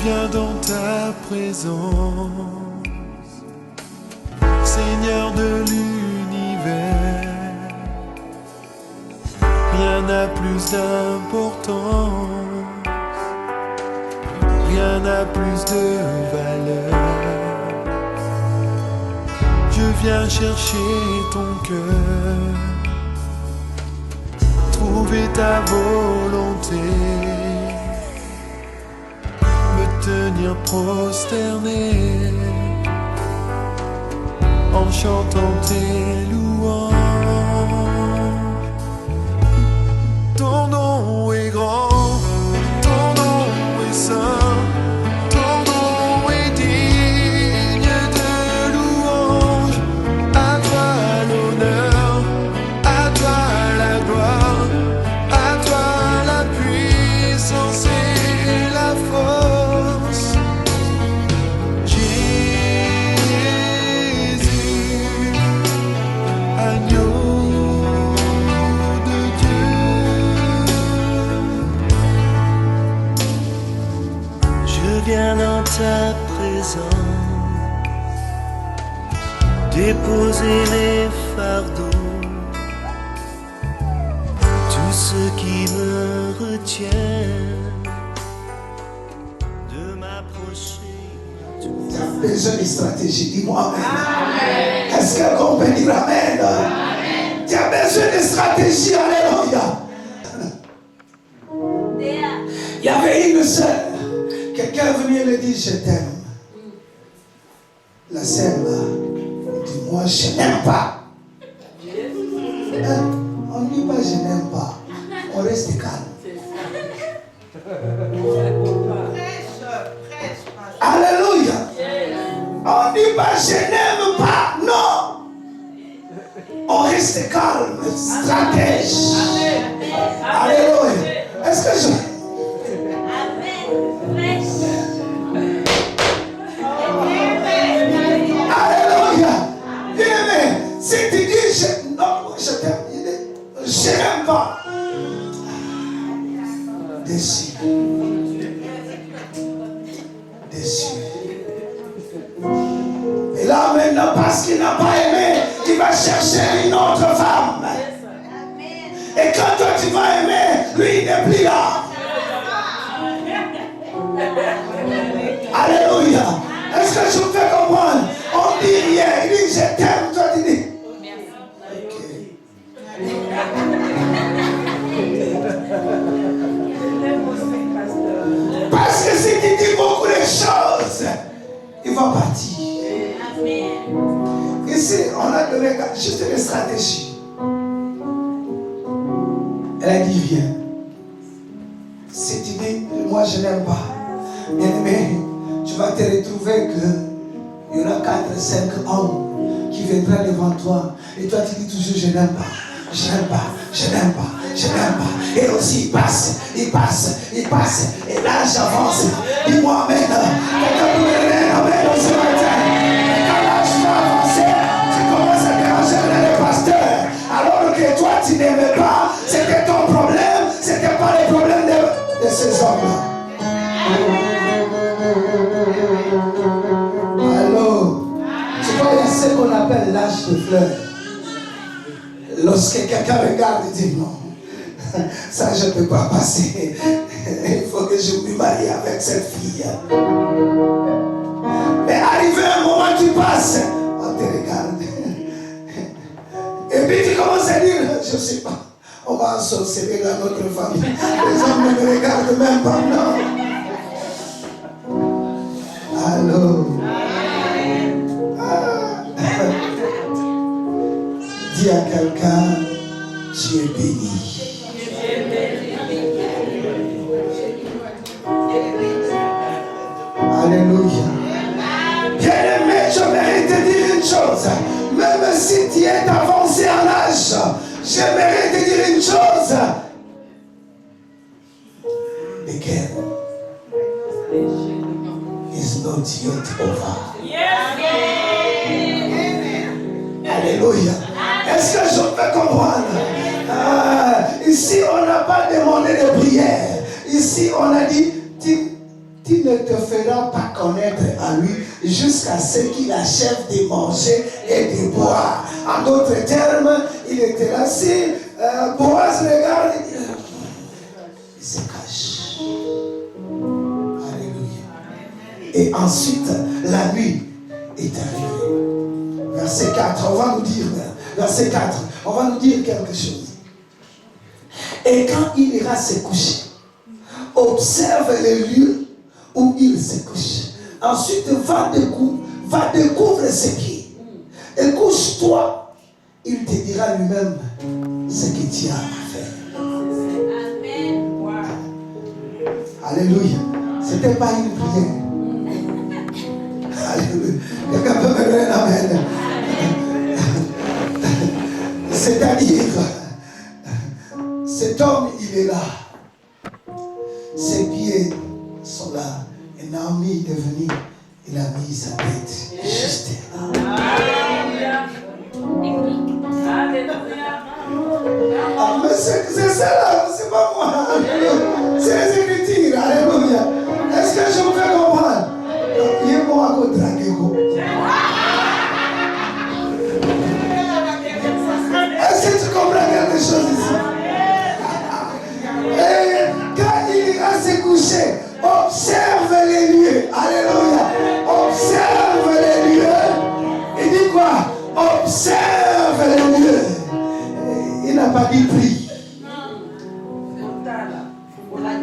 viens dans ta présence, Seigneur de l'univers. Rien n'a plus d'importance, rien n'a plus de valeur. Je viens chercher ton cœur, trouver ta volonté, me tenir prosterné en chantant tes louanges. Ton nom est grand, ton nom est saint, ton nom est digne de louange. À toi l'honneur, à toi la gloire, à toi la puissance et la force. Jésus, agneau de Dieu. Je viens dans ta présence, déposer les fardeaux, tout ce qui me retient de m'approcher. Tu as besoin de stratégie, dis-moi amen. Est-ce que quelqu'un peut dire amen? Tu as besoin de stratégie, alléluia. Il y avait une sœur, quelqu'un venait lui dire je t'aime. La sœur là, elle dit moi je n'aime pas. Hein? On ne dit pas je n'aime pas, on reste calme. Alléluia. On ne dit pas je n'aime pas, non. On reste calme, stratège. Alléluia. Est-ce que je... Alléluia. Bien-aimé, si tu dis non, je t'aime, je n'aime pas. Déçu. Déçu. Et là maintenant, parce qu'il n'a pas aimé, il va chercher une autre femme. Et quand toi tu vas aimer, lui il n'est plus là. Alléluia. Est-ce que je me fais comprendre? On dit rien, il dit je t'aime, toi tu dis. Parce que si tu dis beaucoup de choses, il va partir. Ici, on a donné juste une stratégie. Elle a dit viens. Si tu dis moi je n'aime pas, bien aimé, tu vas te retrouver que il y aura 4-5 hommes qui viendront devant toi et toi tu dis toujours je n'aime pas, je n'aime pas, je n'aime pas, je n'aime pas. Et aussi il passe, il passe, il passe. Et là j'avance. Dis-moi amen. Quelqu'un peut me dire amen ce matin. Quand là je vais avancer, tu commences à déranger le pasteur. Alors que toi tu n'aimais pas, c'était ton problème, c'était pas le problème de ces hommes-là. Allô? Tu vois, il y a ce qu'on appelle l'âge de fleurs. Lorsque quelqu'un regarde et dit non, ça je ne peux pas passer. Il faut que je me marie avec cette fille. Mais arrivé un moment tu passes, on te regarde. Et puis tu commences à dire, je ne sais pas, on va ensorceler dans notre famille. Les hommes ne me regardent même pas, non. Allô? Dis à quelqu'un, tu es béni. Alléluia. Bien-aimé, je mérite de dire une chose. Même si tu es avancé en âge, j'aimerais te dire une chose. The game is not yet over. Alléluia. Est-ce que je peux comprendre? Ici, on n'a pas demandé de prière. Ici, on a dit, tu il ne te fera pas connaître à lui jusqu'à ce qu'il achève de manger et de boire. En d'autres termes, il était là, si Boaz regarde, il se cache. Alléluia. Et ensuite, la nuit est arrivée. Verset 4, on va nous dire, verset 4, on va nous dire quelque chose. Et quand il ira se coucher, observe les lieux où il se couche. Ensuite, va découvrir ce qui est. Et couche-toi, il te dira lui-même ce que tu as à faire. Amen. Alléluia. Ce n'était pas une prière. Alléluia. Quelqu'un peut me donner un amen. C'est-à-dire, cet homme, il est là. Ses pieds sont là. Et Naomi est venue. Il a mis sa tête juste là. Ah, mais c'est ça là, c'est pas moi. C'est les Écritures. Alléluia. Est-ce que je me fais comprendre? Il est bon à côté. Est-ce que tu comprends quelque chose ici? Et quand il ira se coucher, observe les lieux. Alléluia. Observe les lieux. Il dit quoi? Observe les lieux. Il n'a pas dit prie.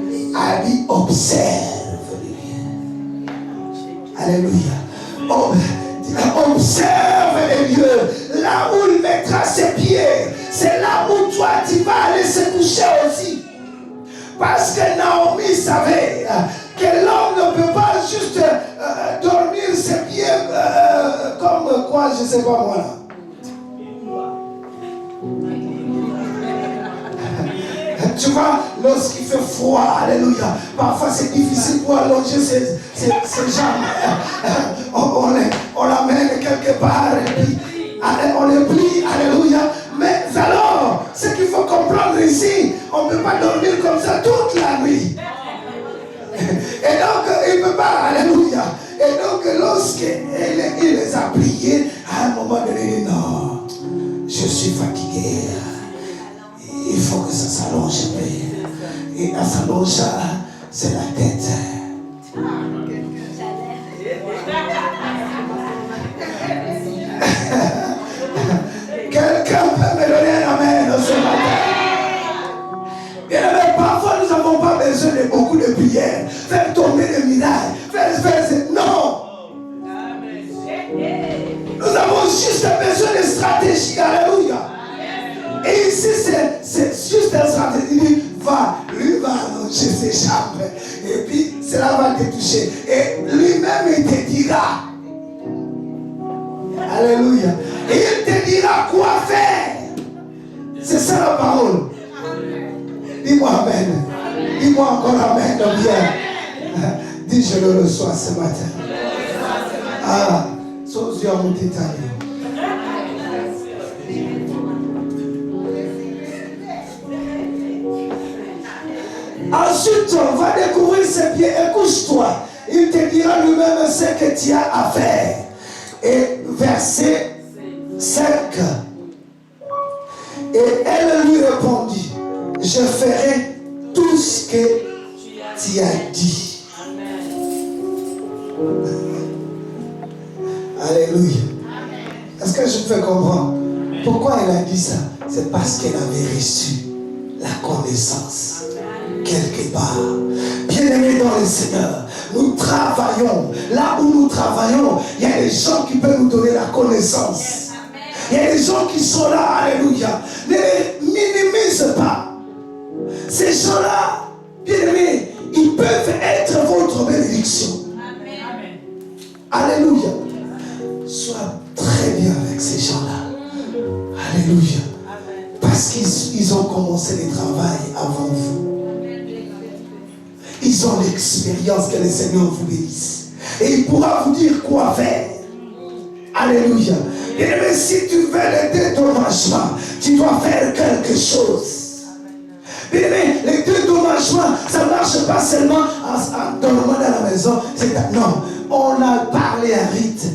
Il a dit observe les lieux. Alléluia. Observe les lieux. Là où il mettra ses pieds, c'est là où toi tu vas aller se coucher aussi. Parce que Naomi savait que l'homme ne peut pas juste dormir ses pieds comme quoi, je ne sais pas moi là. Tu vois, lorsqu'il fait froid, alléluia, parfois c'est difficile pour allonger ses jambes. On l'amène quelque part et puis on les plie, alléluia. Mais alors, ce qu'il faut comprendre ici, on ne peut pas dormir comme ça toute la nuit. Et donc, il ne peut pas, alléluia. Et donc, lorsqu'il les a priés, à un moment donné, il dit non, je suis fatigué. Il faut que ça s'allonge un peu. Et à s'allonge, c'est la tête. Quelqu'un peut me donner un amen ce matin. Bien aimé, parfois nous n'avons pas besoin de beaucoup de prières. Faire tomber les miracles. Non. Nous avons juste besoin de stratégie. Alléluia. Et ici, c'est juste une stratégie. Lui va allonger ses jambes. Et puis, cela va te toucher. Et lui-même, il te dira. Alléluia. Et il te dira quoi faire. C'est ça la parole. Dis-moi amen. Dis-moi encore amen. Bien. Dis, je le reçois ce matin. Ah, sois yeux à mon détail. Ensuite, on va découvrir ses pieds et couche-toi. Il te dira lui-même ce que tu as à faire. Et verset 5. Et elle lui répondit, je ferai tout ce que tu as dit. Alléluia. Est-ce que je peux comprendre? Pourquoi elle a dit ça? C'est parce qu'elle avait reçu la connaissance. Quelque part. Bien-aimés dans le Seigneur, nous travaillons. Là où nous travaillons, il y a des gens qui peuvent nous donner la connaissance. Il y a des gens qui sont là, alléluia. Ne les minimise pas. Ces gens-là, bien-aimés, ils peuvent être votre bénédiction. Amen. Alléluia. Sois très bien avec ces gens-là. Alléluia. Parce qu'ils ont commencé le travail avant vous. Ils ont l'expérience que le Seigneur vous bénisse. Et il pourra vous dire quoi faire. Alléluia. Et mais si tu veux le dédommagement, tu dois faire quelque chose. Bien-aimé, les dédommagements, ça ne marche pas seulement en dormant dans la maison. Non, on a parlé à Rite.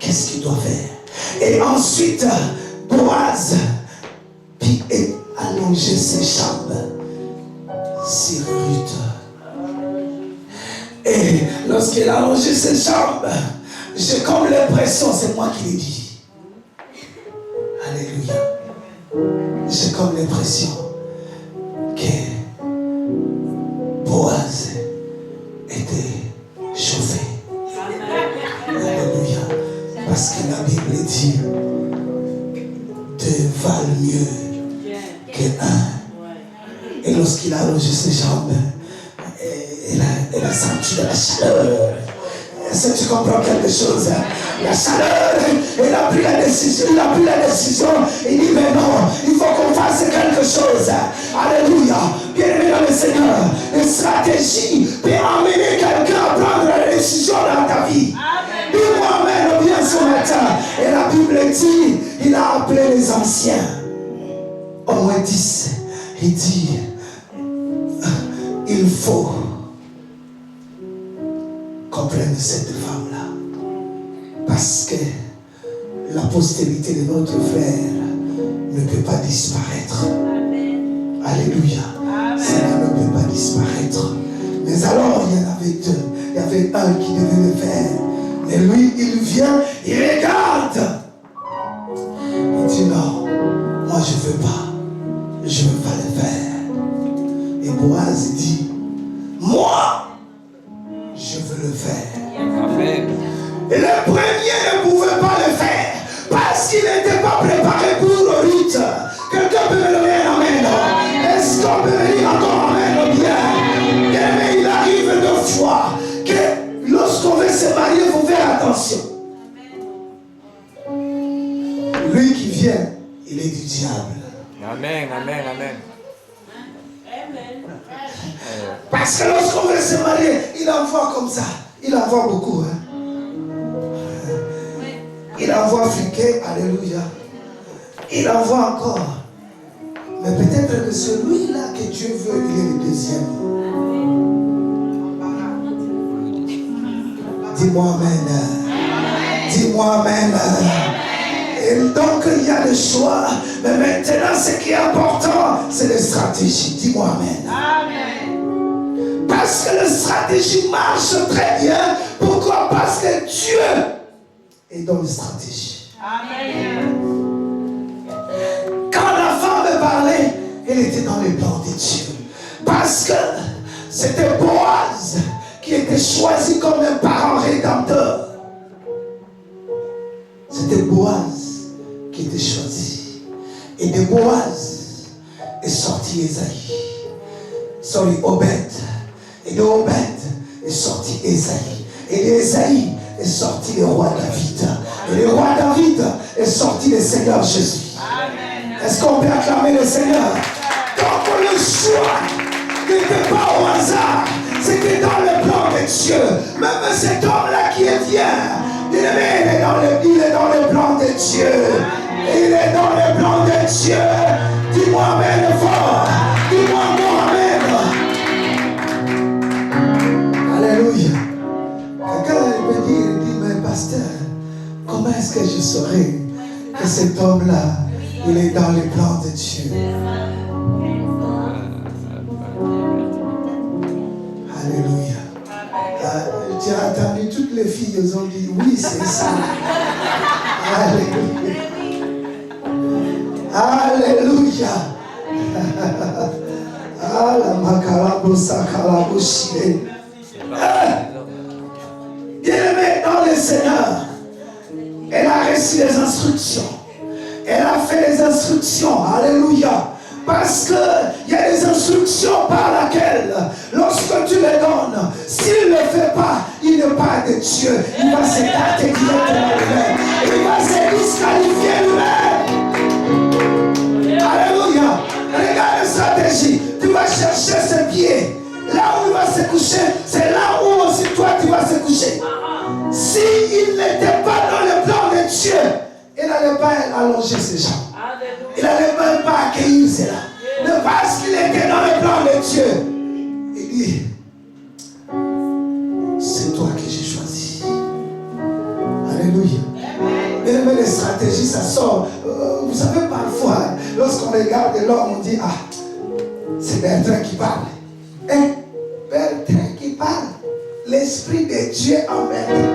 Qu'est-ce qu'il doit faire? Et ensuite, Boaz, puis allongé ses jambes sur Ruth. Et lorsqu'il a allongé ses jambes, j'ai comme l'impression, c'est moi qui l'ai dit. Alléluia. J'ai comme l'impression que Boaz était chauffé. Alléluia. Parce que la Bible dit deux valent mieux qu'un. Et lorsqu'il a allongé ses jambes, elle a senti de la chaleur. Est-ce que tu comprends quelque chose? La chaleur, il a pris la décision, il dit mais non, il faut qu'on fasse quelque chose. Alléluia. Bien-aimé dans le Seigneur, une stratégie peut amener quelqu'un à prendre la décision dans ta vie. Dis-moi amen bien ce matin. Et la Bible dit, il a appelé les anciens. Au moins 10. Il dit, il faut qu'on prenne cette femme-là. Parce que la postérité de notre frère ne peut pas disparaître. Alléluia. Cela ne peut pas disparaître. Mais alors, il y en avait deux. Il y avait un qui devait le faire. Et lui, il vient, il regarde. Il dit non, moi je ne veux pas. Je ne veux pas le faire. Et Boaz dit, moi, je veux le faire. Amen. Et le premier ne pouvait pas le faire parce qu'il n'était pas préparé pour Ruth. Quelqu'un peut me donner un amen? Est-ce qu'on peut me dire encore amen? Bien. Mais il arrive deux fois que lorsqu'on veut se marier, il faut faire attention. Lui qui vient, il est du diable. Amen, amen, amen. Parce que lorsqu'on veut se marier, il envoie comme ça. Il envoie beaucoup. Hein? Il envoie friquer, alléluia. Il envoie encore. Mais peut-être que celui-là que Dieu veut, il est le deuxième. Dis-moi amen. Dis-moi amen. Et donc il y a le choix. Mais maintenant, ce qui est important, c'est la stratégie. Dis-moi amen. Amen. Parce que la stratégie marche très bien. Pourquoi? Parce que Dieu est dans la stratégie. Amen. Quand la femme parlait, elle était dans les plans de Dieu. Parce que c'était Boaz qui était choisi comme un parent rédempteur. C'était Boaz qui était choisi. Et de Boaz est sorti Esaïe. Obed. Et de Obed est sorti Esaïe. Et de Esaïe est sorti le roi David. Et le roi David est sorti le Seigneur Jésus. Amen. Est-ce qu'on peut acclamer le Seigneur? Donc le choix n'était pas au hasard. C'était dans le plan de Dieu. Même cet homme-là qui est bien, il est dans le plan de Dieu. Il est dans le plan de Dieu. Dis-moi amen fort. Dis-moi amen. Alléluia. Quelqu'un peut dire, il dit, mais pasteur, comment est-ce que je saurais que cet homme-là, il est dans les plans de Dieu? Alléluia. Tu as entendu, toutes les filles, elles ont dit, oui, c'est ça. Alléluia. Alléluia. Ah, la macarabo sacarabo chile. Bien-aimé dans le Seigneur, elle a reçu les instructions. Elle a fait les instructions. Alléluia. Parce qu'il y a des instructions par lesquelles, lorsque tu les donnes, s'il ne le fait pas, il n'est pas de Dieu. Il va s'écarter directement lui-même. Il va se disqualifier lui-même. Alléluia. Regarde la stratégie. Tu vas chercher ses pieds. Là où il va se coucher, c'est là où aussi toi tu vas se coucher. S'il n'était pas dans le plan de Dieu, il n'allait pas allonger ses jambes. Il n'allait même pas accueillir cela. Mais parce qu'il était Alléluia. Bien-aimé, les stratégies, ça sort. Vous savez, parfois, lorsqu'on regarde l'homme, on dit, ah, c'est Bertrand qui parle. Hein? Bertrand qui parle. L'Esprit de Dieu en Bertrand.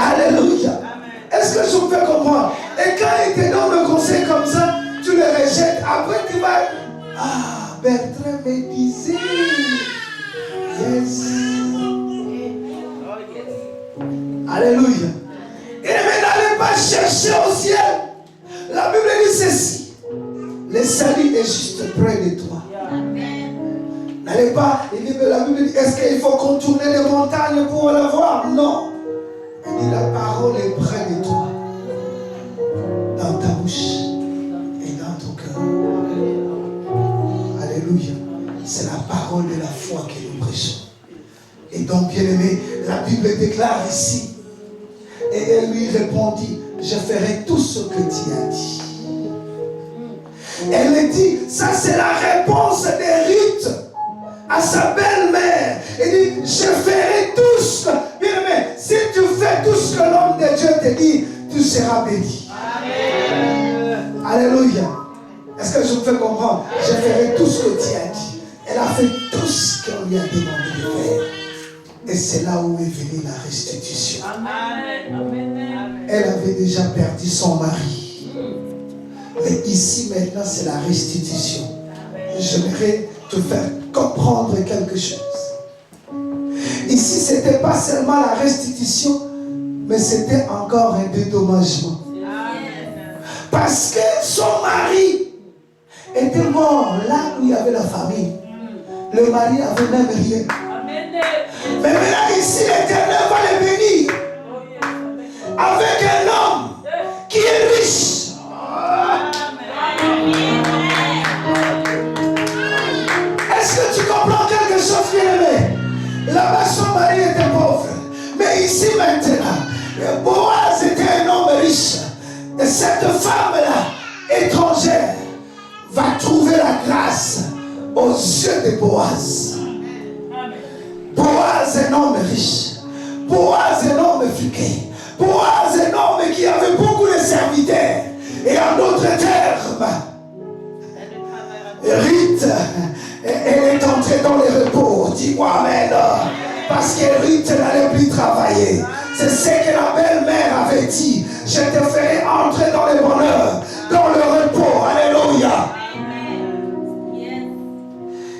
Alléluia. Est-ce que je vous fais comprendre? Et quand il te donne le conseil comme ça, tu le rejettes. Après, tu vas... Ah, Bertrand me disait... Yes. Alléluia. Et n'allez pas chercher au ciel. La Bible dit ceci. Le salut est juste près de toi. N'allez pas, la Bible dit, est-ce qu'il faut contourner les montagnes pour la voir? Non. Il dit, la parole est près de toi. Dans ta bouche et dans ton cœur. Alléluia. C'est la parole de la foi que nous prêchons. Et donc, bien-aimé, la Bible déclare ici. Et elle lui répondit, je ferai tout ce que tu as dit. Elle lui dit, ça c'est la réponse de Ruth à sa belle-mère. Elle dit, je ferai tout ce que... Bien-aimé, si tu fais tout ce que l'homme de Dieu te dit, tu seras béni. Amen. Alléluia. Est-ce que je vous fais comprendre? Je ferai tout ce que tu as dit. Elle a fait tout ce qu'on lui a demandé de faire. Et c'est là où est venue la restitution. Amen. Elle avait déjà perdu son mari. Mais ici maintenant c'est la restitution. J'aimerais te faire comprendre quelque chose. Ici c'était pas seulement la restitution, mais c'était encore un dédommagement. Parce que son mari était mort là où il y avait la famille. Le mari n'avait même rien. Mais maintenant ici l'Éternel va le bénir avec un homme qui est riche. Est-ce que tu comprends quelque chose, bien-aimé? Là-bas son mari était pauvre. Mais ici maintenant, Boaz était un homme riche. Et cette femme-là, étrangère, va trouver la grâce aux yeux de Boaz. Boaz, un homme riche. Boaz, un homme friqué. Boaz, un homme qui avait beaucoup de serviteurs. Et en d'autres termes, Ruth, elle est entrée dans le repos. Dis-moi amen. Parce que Ruth n'allait plus travailler. C'est ce que la belle-mère avait dit. Je te ferai entrer dans le bonheur, dans le repos. Alléluia.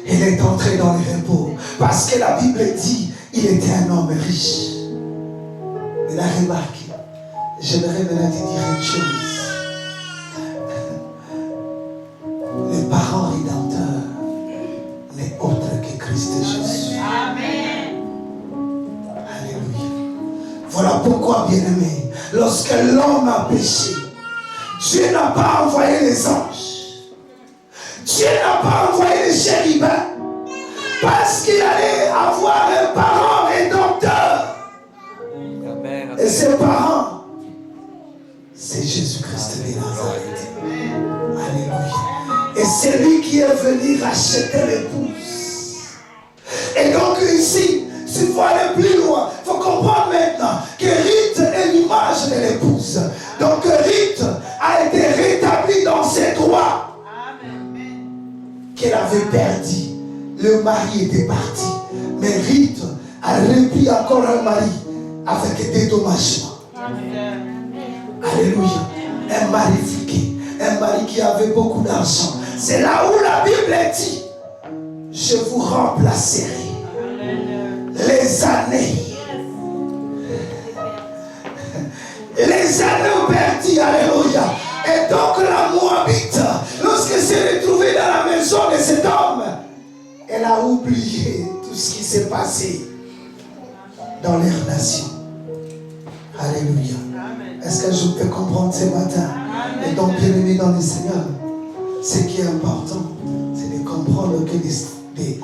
Elle est entrée dans le repos. Parce que la Bible dit, il était un homme riche. Mais la remarque, j'aimerais maintenant te dire une chose. Le parent rédempteur n'est autre que Christ Jésus. Amen. Alléluia. Voilà pourquoi, bien-aimé, lorsque l'homme a péché, Dieu n'a pas envoyé les anges. Dieu n'a pas envoyé les chérubins. Parce qu'il allait avoir un parent rédempteur. Amen. Et ses parents, c'est Jésus-Christ de Nazareth. Alléluia. Et c'est lui qui est venu racheter l'épouse. Et donc ici, s'il faut aller plus loin, il faut comprendre maintenant que Ruth est l'image de l'épouse. Donc Ruth a été rétablie dans ses droits qu'elle avait perdu. Le mari était parti. Mais Ruth a repris encore un mari avec dédommagement. Alléluia. Un mari friqué. Un mari qui avait beaucoup d'argent. C'est là où la Bible dit, je vous remplacerai les années. Les années perdues. Alléluia. Et donc la Moabite, lorsqu'elle s'est retrouvée dans la maison de cet homme, elle a oublié tout ce qui s'est passé dans leur nation. Alléluia. Est-ce que je peux comprendre ce matin? Et donc, bien-aimé dans le Seigneur, ce qui est important, c'est de comprendre que les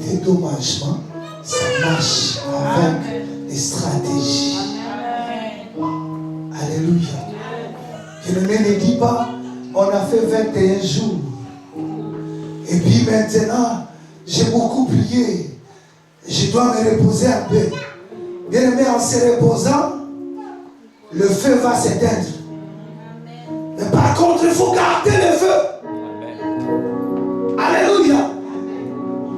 dédommagements, ça marche avec des stratégies. Alléluia. Bien-aimé, ne dis pas, on a fait 21 jours. Et puis maintenant, j'ai beaucoup prié. Je dois me reposer un peu. Bien-aimé, en se reposant, le feu va s'éteindre. Mais par contre, il faut garder le feu. Alléluia.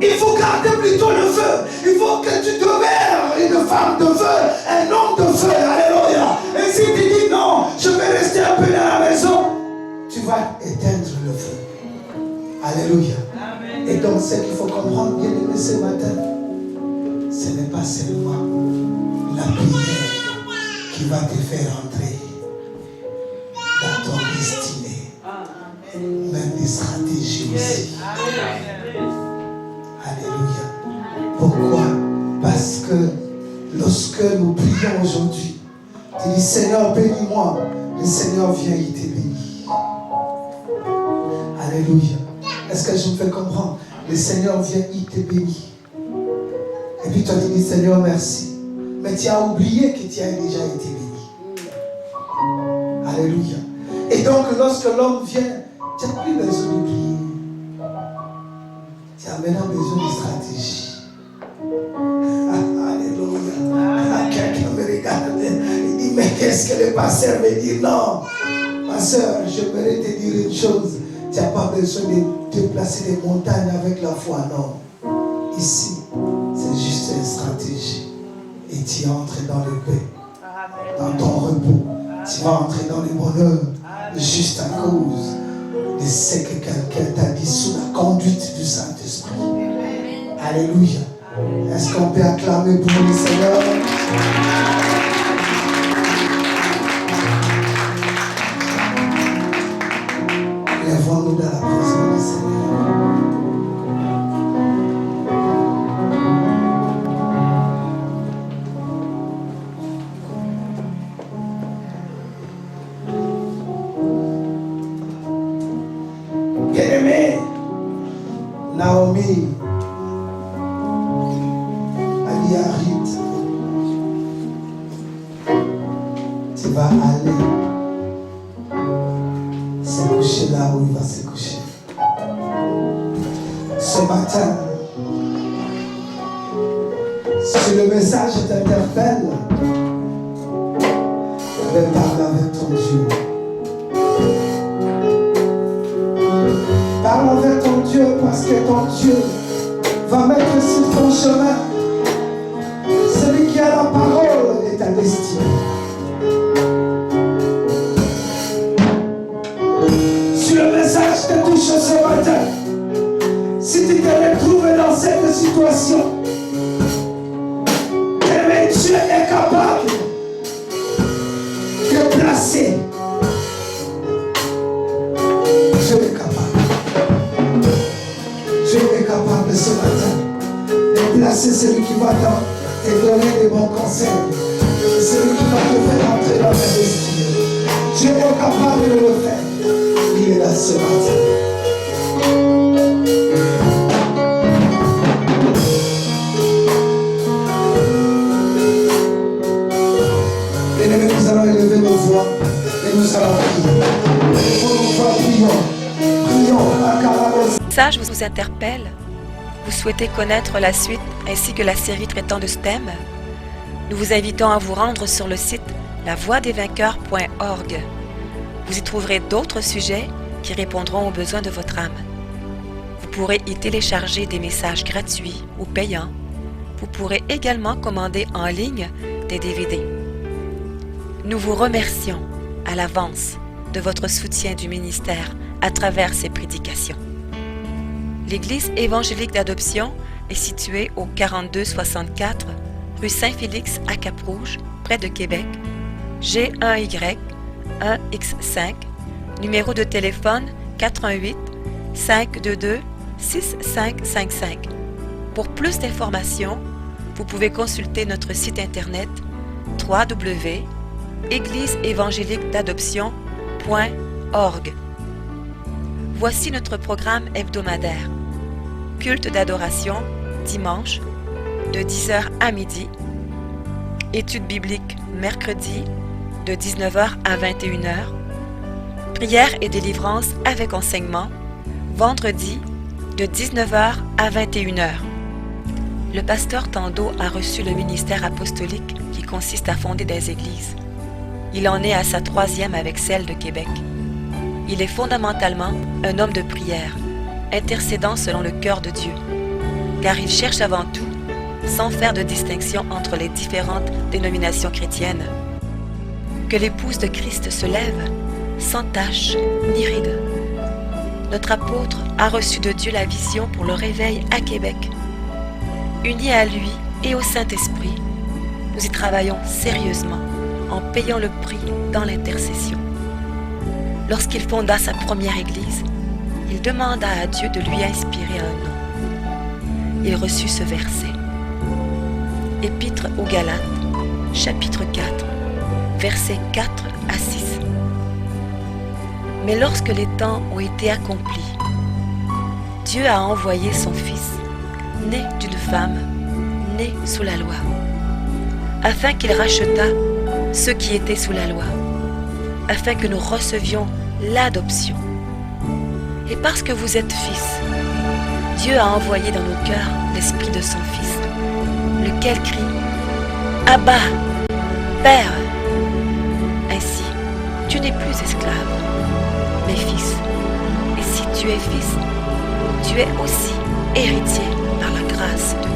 Il faut garder plutôt le feu. Il faut que tu demeures une femme de feu, un homme de feu. Alléluia. Et si tu dis non, je vais rester un peu dans la maison, tu vas éteindre le feu. Alléluia. Amen. Et donc, ce qu'il faut comprendre, bien aimé, ce matin, ce n'est pas seulement la prière qui va te faire entrer dans ton destinée, mais des stratégies aussi. Alléluia. Pourquoi? Parce que lorsque nous prions aujourd'hui, tu dis Seigneur, bénis-moi. Le Seigneur vient, il te bénit. Alléluia. Est-ce que je me fais comprendre? Le Seigneur vient, il te bénit. Et puis toi tu dis Seigneur, merci. Mais tu as oublié que tu as déjà été béni. Alléluia. Et donc lorsque l'homme vient, tu n'as plus besoin de prier. Tu as maintenant besoin de stratégie. Alléluia. Quelqu'un me regarde. Il dit, mais qu'est-ce que le pasteur veut dire? Non. Ma soeur, j'aimerais te dire une chose. Tu n'as pas besoin de déplacer des montagnes avec la foi. Non. Ici, c'est juste une stratégie. Et tu entres dans le paix. Dans ton repos. Tu vas entrer dans le bonheur. Juste à cause de ce que quelqu'un t'a dit sous la conduite du Saint-Esprit. Alléluia. Est-ce qu'on peut acclamer pour le Seigneur? Lèvons-nous dans la présence du Seigneur. Bien-aimé, Naomi a dit à Ruth, tu vas aller se coucher là où il va se coucher. Ce matin, si le message t'interpelle, je vais parler avec ton Dieu. Parle avec ton Dieu parce que ton Dieu va mettre sur ton chemin celui qui a la parole de ta destinée. Si le message te touche ce matin, si tu te retrouves dans cette situation, mais Dieu est capable de placer. Dieu est capable. Dieu est capable ce matin de placer celui qui va te donner des bons conseils, celui qui va te faire entrer dans ta destinée. Dieu est capable de le faire. Il est là ce matin. Bien-aimés, nous allons élever nos voix et nous allons prier. Le message vous interpelle? Vous souhaitez connaître la suite ainsi que la série traitant de ce thème? Nous vous invitons à vous rendre sur le site lavoidesvainqueurs.org. Vous y trouverez d'autres sujets qui répondront aux besoins de votre âme. Vous pourrez y télécharger des messages gratuits ou payants. Vous pourrez également commander en ligne des DVD. Nous vous remercions à l'avance de votre soutien du ministère à travers ces prédications. L'Église évangélique d'adoption est située au 4264 rue Saint-Félix à Cap-Rouge, près de Québec, G1Y 1X5, numéro de téléphone 418 522 6555. Pour plus d'informations, vous pouvez consulter notre site internet www.égliseévangéliquedadoption.org. Voici notre programme hebdomadaire. Culte d'adoration, dimanche, de 10h à midi. Études bibliques, mercredi, de 19h à 21h. Prière et délivrance avec enseignement, vendredi, de 19h à 21h. Le pasteur Tando a reçu le ministère apostolique qui consiste à fonder des églises. Il en est à sa 3e avec celle de Québec. Il est fondamentalement un homme de prière, intercédant selon le cœur de Dieu, car il cherche avant tout, sans faire de distinction entre les différentes dénominations chrétiennes, que l'épouse de Christ se lève sans tache ni ride. Notre apôtre a reçu de Dieu la vision pour le réveil à Québec. Unis à lui et au Saint-Esprit, nous y travaillons sérieusement en payant le prix dans l'intercession. Lorsqu'il fonda sa première église, il demanda à Dieu de lui inspirer un nom. Il reçut ce verset. Épître aux Galates, chapitre 4, versets 4 à 6. Mais lorsque les temps ont été accomplis, Dieu a envoyé son Fils, né d'une femme, né sous la loi, afin qu'il rachetât ceux qui étaient sous la loi, afin que nous recevions l'adoption. Et parce que vous êtes fils, Dieu a envoyé dans nos cœurs l'esprit de son Fils, lequel crie « Abba, Père !» Ainsi, tu n'es plus esclave, mais fils. Et si tu es fils, tu es aussi héritier par la grâce de Dieu.